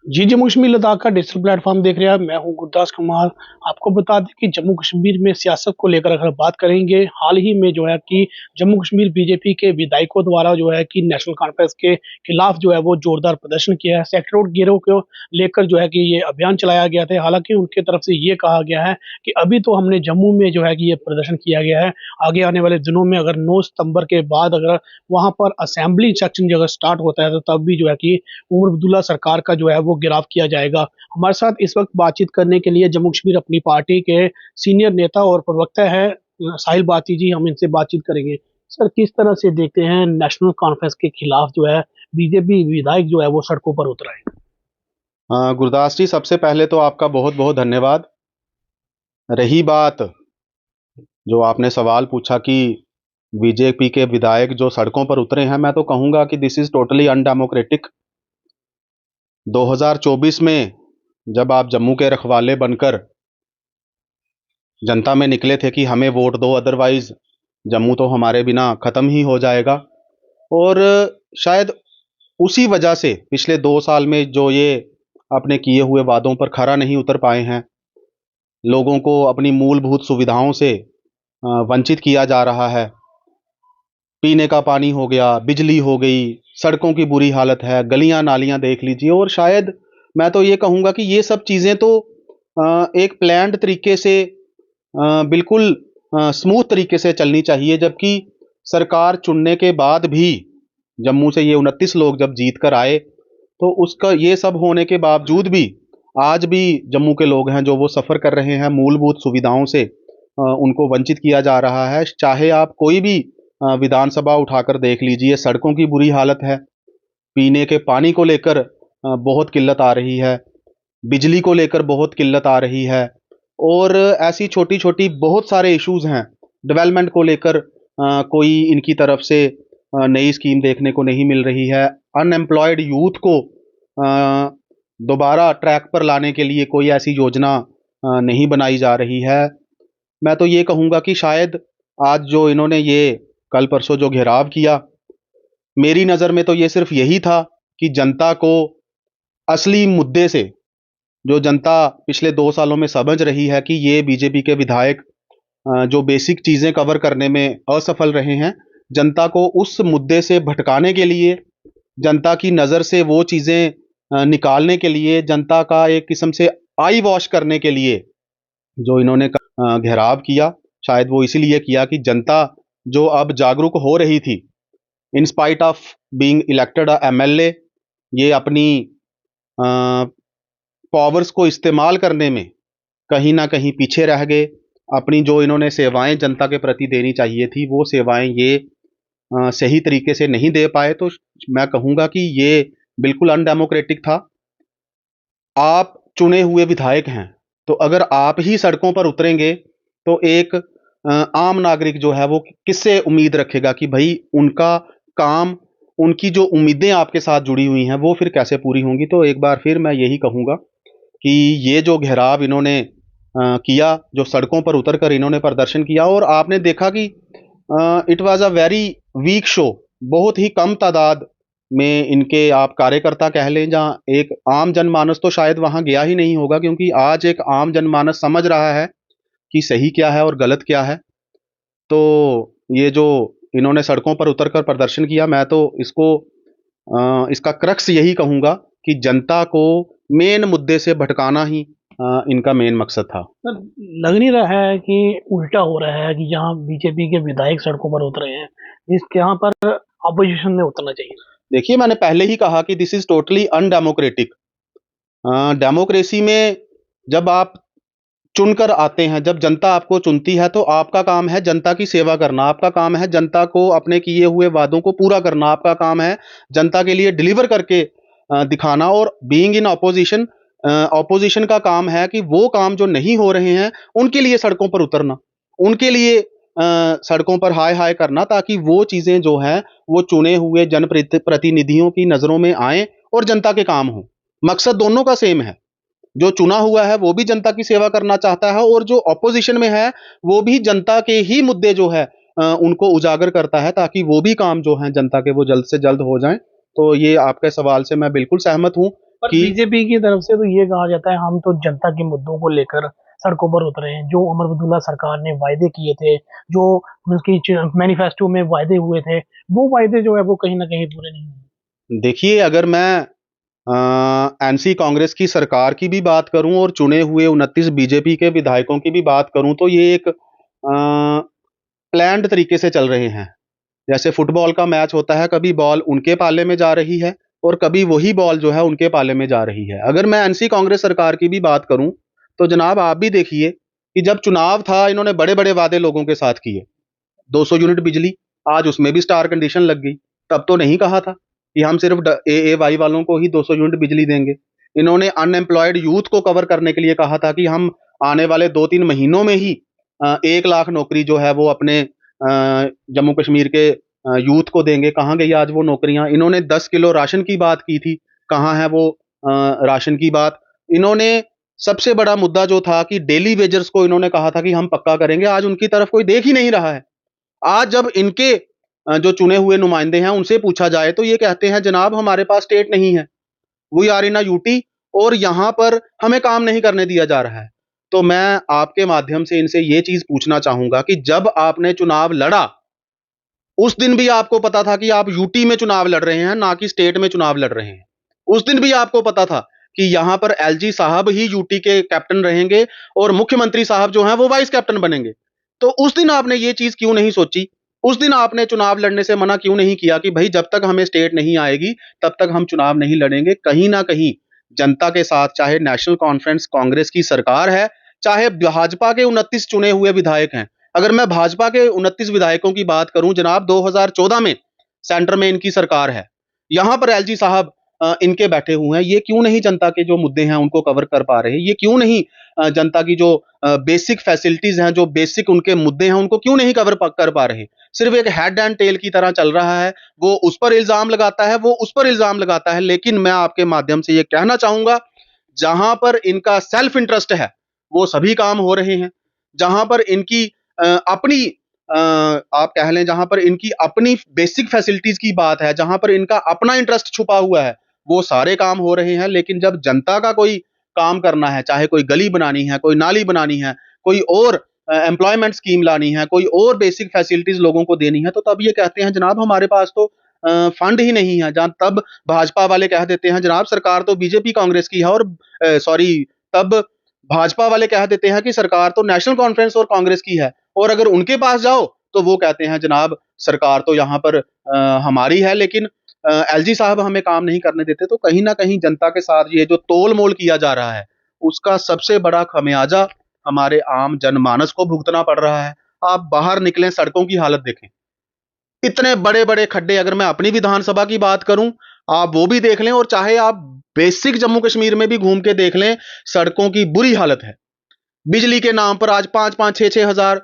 जी, जम्मू कश्मीर लद्दाख का digital platform देख रहे हैं आप, मैं हूँ गुरदास कुमार। आपको बता दें कि जम्मू कश्मीर में सियासत को लेकर अगर बात करेंगे, हाल ही में जो है कि जम्मू कश्मीर बीजेपी के विधायकों द्वारा जो है कि नेशनल कॉन्फ्रेंस के खिलाफ जो है वो जोरदार प्रदर्शन किया है। सेक्टर गिरोह को लेकर जो है कि ये अभियान चलाया गया था। हालाँकि उनकी तरफ से ये कहा गया है कि अभी तो हमने जम्मू में जो है कि ये प्रदर्शन किया गया है। आगे आने वाले दिनों में अगर 9 सितंबर के बाद अगर वहाँ पर असेंबली सेक्शन जो अगर स्टार्ट होता है, तो तब भी जो है कि उमर अब्दुल्ला सरकार का जो है वो गिराव किया जाएगा। हमारे साथ इस वक़्त बातचीत करने के लिए जम्मू कश्मीर अपनी पार्टी के सीनियर नेता और प्रवक्ता है साहिल बाती जी, हम इनसे बातचीत करेंगे। सर, किस तरह से देखते हैं नेशनल कॉन्फ्रेंस के खिलाफ जो है बीजेपी विधायक जो है वो सड़कों पर उतर आए? गुरदास जी, सबसे पहले तो आपका बहुत-बहुत धन्यवाद। रही बात जो आपने सवाल पूछा कि बीजेपी के विधायक जो सड़कों पर उतरे हैं, मैं तो कहूँगा कि दिस इज़ टोटली अनडेमोक्रेटिक। 2024 में जब आप जम्मू के रखवाले बनकर जनता में निकले थे कि हमें वोट दो, अदरवाइज़ जम्मू तो हमारे बिना ख़त्म ही हो जाएगा। और शायद उसी वजह से पिछले 2 साल में जो ये अपने किए हुए वादों पर खरा नहीं उतर पाए हैं, लोगों को अपनी मूलभूत सुविधाओं से वंचित किया जा रहा है। पीने का पानी हो गया, बिजली हो गई, सड़कों की बुरी हालत है, गलियाँ-नालियाँ देख लीजिए। और शायद मैं तो ये कहूँगा कि ये सब चीज़ें तो एक प्लान्ड तरीके से बिल्कुल स्मूथ तरीके से चलनी चाहिए, जबकि सरकार चुनने के बाद भी जम्मू से ये 29 लोग जब जीत कर आए, तो उसका ये सब होने के बावजूद भी आज भी जम्मू के लोग हैं जो वो सफ़र कर रहे हैं, मूलभूत सुविधाओं से उनको वंचित किया जा रहा है। चाहे आप कोई भी विधानसभा उठाकर देख लीजिए, सड़कों की बुरी हालत है, पीने के पानी को लेकर बहुत किल्लत आ रही है, बिजली को लेकर बहुत किल्लत आ रही है, और ऐसी छोटी-छोटी बहुत सारे इश्यूज़ हैं। डेवलपमेंट को लेकर कोई इनकी तरफ से नई स्कीम देखने को नहीं मिल रही है। अनएम्प्लॉयड यूथ को दोबारा ट्रैक पर लाने के लिए कोई ऐसी योजना नहीं बनाई जा रही है। मैं तो ये कहूँगा कि शायद आज जो इन्होंने ये कल परसों जो घेराव किया, मेरी नज़र में तो ये सिर्फ़ यही था कि जनता को असली मुद्दे से, जो जनता पिछले 2 सालों में समझ रही है कि ये बीजेपी के विधायक जो बेसिक चीज़ें कवर करने में असफल रहे हैं, जनता को उस मुद्दे से भटकाने के लिए, जनता की नज़र से वो चीज़ें निकालने के लिए, जनता का एक किस्म से आई वॉश करने के लिए जो इन्होंने घेराव किया, शायद वो इसीलिए किया कि जनता जो अब जागरूक हो रही थी, in spite of being elected MLA, ये अपनी अ, पावर्स को इस्तेमाल करने में कहीं न कहीं पीछे रह गए। अपनी जो इन्होंने सेवाएँ जनता के प्रति देनी चाहिए थी, वो सेवाएँ ये सही तरीके से नहीं दे पाए, तो मैं कहूँगा कि ये बिल्कुल अनडेमोक्रेटिक था। आप चुने हुए विधायक हैं, तो अगर आप ही सड़कों पर उतरेंगे, तो एक आम नागरिक जो है वो किससे उम्मीद रखेगा कि भई उनका काम, उनकी जो उम्मीदें आपके साथ जुड़ी हुई हैं, वो फिर कैसे पूरी होंगी? तो एक बार फिर मैं यही कहूँगा कि ये जो घेराव इन्होंने किया, जो सड़कों पर उतर कर इन्होंने प्रदर्शन किया, और आपने देखा कि it was a very weak show. बहुत ही कम तादाद में इनके आप कार्यकर्ता कह लें, जहाँ एक आम जनमानस तो शायद वहाँ गया ही नहीं होगा, क्योंकि आज एक आम जनमानस समझ रहा है कि सही क्या है और गलत क्या है। तो ये जो इन्होंने सड़कों पर उतर कर प्रदर्शन किया, मैं तो इसका क्रक्स यही कहूँगा कि जनता को मेन मुद्दे से भटकाना ही इनका मेन मकसद था। सर, लग नहीं रहा है कि उल्टा हो रहा है कि जहाँ बीजेपी के विधायक सड़कों पर उतरे हैं, जिस यहाँ पर अपोजिशन ने उतरना चाहिए? देखिए, मैंने पहले ही कहा कि this is totally undemocratic. Democracy में जब आप चुनकर आते हैं, जब जनता आपको चुनती है, तो आपका काम है जनता की सेवा करना, आपका काम है जनता को अपने किए हुए वादों को पूरा करना, आपका काम है जनता के लिए डिलीवर करके दिखाना। और बीइंग इन ऑपोजिशन, ऑपोजिशन का काम है कि वो काम जो नहीं हो रहे हैं, उनके लिए सड़कों पर उतरना, उनके लिए सड़कों पर हाय-हाय करना, ताकि वो चीज़ें जो हैं, वो चुने हुए प्रतिनिधियों की नज़रों में आएँ और जनता के काम हों। मकसद दोनों का सेम है। जो चुना हुआ है वो भी जनता की सेवा करना चाहता है, और जो ऑपोजिशन में है वो भी जनता के ही मुद्दे जो है उनको उजागर करता है, ताकि वो भी काम जो हैं जनता के वो जल्द से जल्द हो जाएँ। तो ये आपके सवाल से मैं बिल्कुल सहमत हूँ पर कि बीजेपी की तरफ से तो ये कहा जाता है हम तो जनता के मुद्दों को लेकर सड़कों पर उतरे हैं। जो अमर अब्दुल्ला सरकार ने वायदे किए थे, जो उनकी मैनिफेस्टो में वायदे हुए थे, वो वायदे जो है वो कहीं ना कहीं पूरे नहीं हुए। देखिए, अगर मैं एनसी कांग्रेस की सरकार की भी बात करूं और चुने हुए 29 बीजेपी के विधायकों की भी बात करूं तो ये एक प्लान्ड तरीके से चल रहे हैं। जैसे फुटबॉल का मैच होता है, कभी बॉल उनके पाले में जा रही है और कभी वही बॉल जो है उनके पाले में जा रही है। अगर मैं एनसी कांग्रेस सरकार की भी बात करूं तो जनाब आप भी देखिए कि जब चुनाव था इन्होंने बड़े-बड़े वादे लोगों के साथ किए। 200 यूनिट बिजली, आज उसमें भी स्टार कंडीशन लग गई। तब तो नहीं कहा था कि हम सिर्फ एएवाई वालों को ही 200 यूनिट बिजली देंगे। इन्होंने अनएम्प्लॉयड यूथ को कवर करने के लिए कहा था कि हम आने वाले 2-3 महीनों में ही 1 लाख नौकरी जो है वो अपने जम्मू कश्मीर के यूथ को देंगे। कहाँ गई आज वो नौकरियां? इन्होंने 10 किलो राशन की बात की थी, कहाँ है वो राशन की बात? इन्होंने सबसे बड़ा मुद्दा जो था कि डेली वेजर्स को इन्होंने कहा था कि हम पक्का करेंगे, आज उनकी तरफ कोई देख ही नहीं रहा है। आज जब इनके जो चुने हुए नुमाइंदे हैं उनसे पूछा जाए तो ये कहते हैं जनाब हमारे पास स्टेट नहीं है, we are in a UT और यहाँ पर हमें काम नहीं करने दिया जा रहा है। तो मैं आपके माध्यम से इनसे ये चीज पूछना चाहूंगा कि जब आपने चुनाव लड़ा उस दिन भी आपको पता था कि आप यूटी में चुनाव लड़ रहे हैं, ना कि स्टेट में चुनाव लड़ रहे हैं। उस दिन भी आपको पता था कि यहां पर एलजी साहब ही यूटी के कैप्टन रहेंगे और मुख्यमंत्री साहब जो हैं वो वाइस कैप्टन बनेंगे। तो उस दिन आपने ये चीज क्यों नहीं सोची? उस दिन आपने चुनाव लड़ने से मना क्यों नहीं किया कि भाई जब तक हमें स्टेट नहीं आएगी तब तक हम चुनाव नहीं लड़ेंगे? कहीं ना कहीं जनता के साथ, चाहे नेशनल कॉन्फ्रेंस कांग्रेस की सरकार है, चाहे भाजपा के 29 चुने हुए विधायक हैं। अगर मैं भाजपा के 29 विधायकों की बात करूं जनाब, 2014 में सेंटर में इनकी सरकार है, यहां पर एलजी साहब इनके बैठे हुए हैं। ये क्यों नहीं जनता के जो मुद्दे हैं उनको कवर कर पा रहे? ये क्यों नहीं जनता की जो बेसिक फैसिलिटीज हैं, जो बेसिक उनके मुद्दे हैं, उनको क्यों नहीं कवर कर पा रहे? सिर्फ एक हेड एंड टेल की तरह चल रहा है। वो उस पर इल्जाम लगाता है, वो उस पर इल्जाम लगाता है। लेकिन मैं आपके माध्यम से ये कहना चाहूंगा, जहां पर इनका सेल्फ इंटरेस्ट है वो सभी काम हो रहे हैं। जहां पर इनकी अपनी आप कह लें, जहां पर इनकी अपनी बेसिक फैसिलिटीज की बात है, जहां पर इनका अपना इंटरेस्ट छुपा हुआ है, वो सारे काम हो रहे हैं। लेकिन जब जनता का कोई काम करना है, चाहे कोई गली बनानी है, कोई नाली बनानी है, कोई और एम्प्लॉयमेंट स्कीम लानी है, कोई और बेसिक फैसिलिटीज लोगों को देनी है, तो तब ये कहते हैं जनाब हमारे पास तो फंड ही नहीं है। जहां तब भाजपा वाले कह देते हैं जनाब सरकार तो बीजेपी कांग्रेस की है, और सॉरी, तब भाजपा वाले कह देते हैं कि सरकार तो नेशनल कॉन्फ्रेंस और कांग्रेस की है, और अगर उनके पास जाओ तो वो कहते हैं जनाब सरकार तो यहाँ पर हमारी है, लेकिन एलजी साहब हमें काम नहीं करने देते। तो कहीं ना कहीं जनता के साथ ये जो तोल मोल किया जा रहा है उसका सबसे बड़ा खमियाजा हमारे आम जनमानस को भुगतना पड़ रहा है। आप बाहर निकलें, सड़कों की हालत देखें, इतने बड़े बड़े खड्डे। अगर मैं अपनी विधानसभा की बात करूं, आप वो भी देख लें, और चाहे आप बेसिक जम्मू कश्मीर में भी घूम के देख लें, सड़कों की बुरी हालत है। बिजली के नाम पर आज 5-5, 6-6 हजार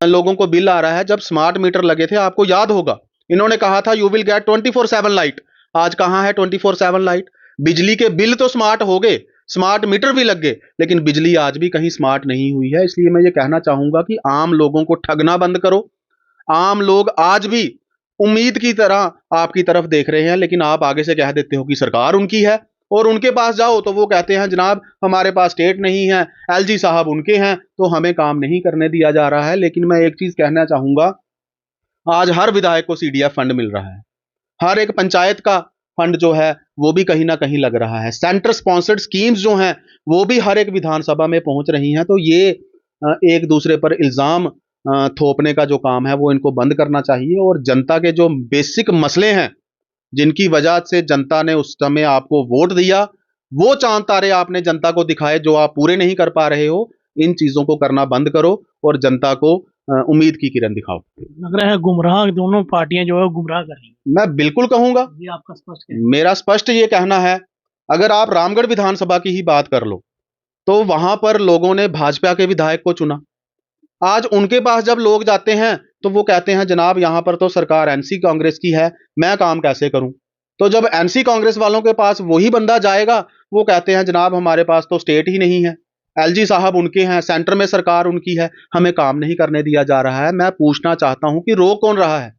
लोगों को बिल आ रहा है। जब स्मार्ट मीटर लगे थे, आपको याद होगा, इन्होंने कहा था यू विल गेट 24/7 लाइट। आज कहां है 24/7 लाइट? बिजली के बिल तो स्मार्ट हो गए, स्मार्ट मीटर भी लग गए, लेकिन बिजली आज भी कहीं स्मार्ट नहीं हुई है। इसलिए मैं ये कहना चाहूंगा कि आम लोगों को ठगना बंद करो। आम लोग आज भी उम्मीद की तरह आपकी तरफ देख रहे हैं, लेकिन आप आगे से कह देते हो कि सरकार उनकी है, और उनके पास जाओ तो वो कहते हैं जनाब हमारे पास स्टेट नहीं है, एलजी साहब उनके हैं, तो हमें काम नहीं करने दिया जा रहा है। लेकिन मैं एक चीज कहना चाहूंगा, आज हर विधायक को सीडीएफ फंड मिल रहा है। हर एक पंचायत का फंड जो है वो भी कहीं ना कहीं लग रहा है। सेंटर स्पॉन्सर्ड स्कीम्स जो हैं वो भी हर एक विधानसभा में पहुंच रही हैं। तो ये एक दूसरे पर इल्जाम थोपने का जो काम है वो इनको बंद करना चाहिए, और जनता के जो बेसिक मसले हैं जिनकी वजह से जनता ने उस समय आपको वोट दिया, वो चांद तारे आपने जनता को दिखाए जो आप पूरे नहीं कर पा रहे हो। इन चीजों को करना बंद करो और जनता को उम्मीद की किरण दिखाओ। लग रहा है गुमराह दोनों पार्टियां जो है गुमराह कर रही हैं। मैं बिल्कुल कहूंगा, ये आपका स्पष्ट कहना मेरा स्पष्ट ये कहना है। अगर आप रामगढ़ विधानसभा की ही बात कर लो तो वहां पर लोगों ने भाजपा के विधायक को चुना। आज उनके पास जब लोग जाते हैं तो वो कहते हैं जनाब यहां पर तो सरकार एनसी कांग्रेस की है, मैं काम कैसे करूं? तो जब एनसी कांग्रेस वालों के पास वही बंदा जाएगा, वो कहते हैं जनाब हमारे पास तो स्टेट ही नहीं है, एलजी साहब उनके हैं, सेंटर में सरकार उनकी है, हमें काम नहीं करने दिया जा रहा है। मैं पूछना चाहता हूं कि रोक कौन रहा है?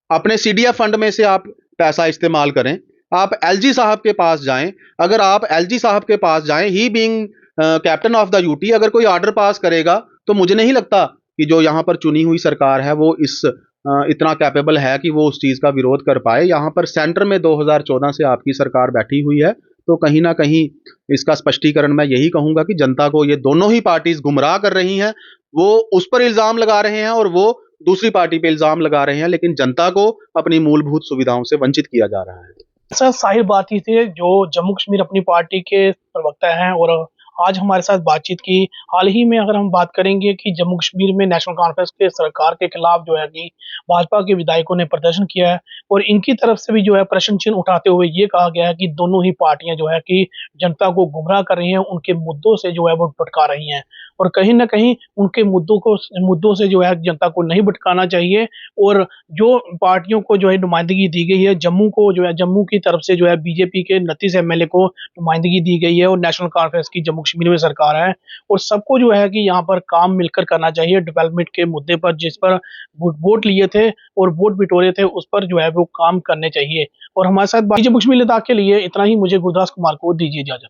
अपने सीडीएफ फंड में से आप पैसा इस्तेमाल करें, आप एलजी साहब के पास जाएं। अगर आप एलजी साहब के पास जाएं, he being captain of the UT, अगर कोई ऑर्डर पास करेगा तो मुझे नहीं लगता कि जो यहाँ पर चुनी हुई सरकार है वो इतना कैपेबल है कि वो उस चीज का विरोध कर पाए। यहाँ पर सेंटर में 2014 से आपकी सरकार बैठी हुई है, तो कहीं ना कहीं इसका स्पष्टीकरण मैं यही कहूंगा कि जनता को ये दोनों ही पार्टीज गुमराह कर रही हैं। वो उस पर इल्जाम लगा रहे हैं और वो दूसरी पार्टी पे इल्जाम लगा रहे हैं, लेकिन जनता को अपनी मूलभूत सुविधाओं से वंचित किया जा रहा है। सर साहिर बात ही थे जो जम्मू कश्मीर अपनी पार्टी के प्रवक्ता हैं और आज हमारे साथ बातचीत की। हाल ही में अगर हम बात करेंगे कि जम्मू कश्मीर में नेशनल कॉन्फ्रेंस के सरकार के खिलाफ जो है कि भाजपा के विधायकों ने प्रदर्शन किया है और इनकी तरफ से भी जो है प्रश्न चिन्ह उठाते हुए ये कहा गया है कि दोनों ही पार्टियां जो है कि जनता को गुमराह कर रही हैं, उनके मुद्दों से जो है वो भटका रही हैं और कहीं ना कहीं उनके मुद्दों से जो है जनता को नहीं भटकाना चाहिए। और जो पार्टियों को जो है नुमाइंदगी दी गई है, जम्मू को जो है जम्मू की तरफ से जो है बीजेपी के 29 एमएलए को नुमाइंदगी दी गई है और नेशनल कॉन्फ्रेंस की जम्मू कश्मीर में सरकार है और सबको जो है कि यहाँ पर काम मिलकर करना चाहिए डेवलपमेंट के मुद्दे पर, जिस पर वोट लिए थे और वोट बिटोरे थे उस पर जो है वो काम करने चाहिए। और हमारे साथ जम्मू कश्मीर लद्दाख के लिए इतना ही। मुझे गुरदास कुमार को दीजिए इजाजत।